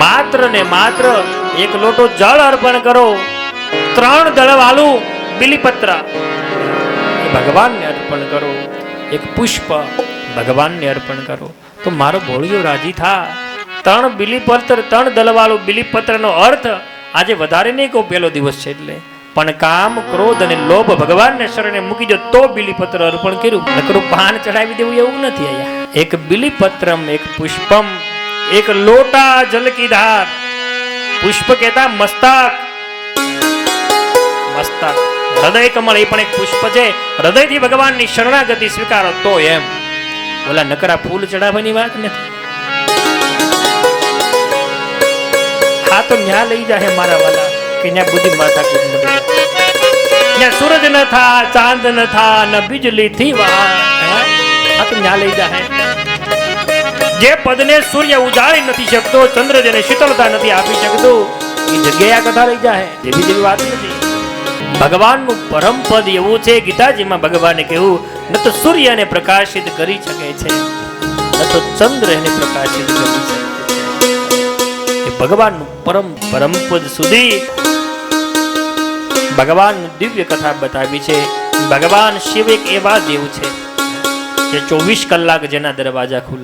માત્ર ને માત્ર એક લોટો જળ અર્પણ કરો, 3 દળવાલું બિલીપત્ર એ ભગવાનને અર્પણ કરો, એક પુષ્પ ભગવાનને અર્પણ કરો, તો મારો ભોળિયો રાજી થા. 3 બિલીપત્ર 3 દળવાળું બિલીપત્રનો અર્થ આજે વધારે નહીં કહું, પહેલો દિવસ છે એટલે, પણ કામ ક્રોધ અને લોભ ભગવાનને શરણે મૂકી દો તો બિલીપત્ર અર્પણ કર્યું. નકરું પાન ચડાવી દેવું એવું નથી. અહીંયા એક બિલીપત્રમ, એક પુષ્પમ, એક લોટા જલ કી ધાર. પુષ્પ કહેતા મસ્તક, મસ્તક હૃદય કમળ એ પણ એક પુષ્પ છે. હૃદયથી ભગવાનની શરણાગતિ સ્વીકારો તો એમ. ઓલા નકરા ફૂલ ચડાવવાની વાત નથી. હા તો ન્યા લઈ જાય મારા વાલા કે ન્યા બુદ્ધિ માતા કુદ નથી. ન્યા સૂરજ ન થા, ચાંદ ન થા, ન બીજલી થી વાહ. હા તો ન્યા લઈ જાય. જે પદને સૂર્ય ઉજાડી નથી શકતો, ચંદ્ર જેને શીતળતા નથી આપી શકતો, એ જગ્યાએ આ કથા લઈ જાય. જેવી જેવી વાત નથી. ભગવાનનું પરમ પદ એવું છે, ગીતાજીમાં ભગવાને કહ્યું, ન તો સૂર્ય એને પ્રકાશિત કરી શકે છે, ન તો ચંદ્ર એને પ્રકાશિત કરી શકે છે. એ ભગવાનનું પરમ પદ સુધી ભગવાનનું દિવ્ય કથા બતાવી છે. ભગવાન શિવ એક એવા દેવ છે જે 24 કલાક જેના દરવાજા ખુલ્લા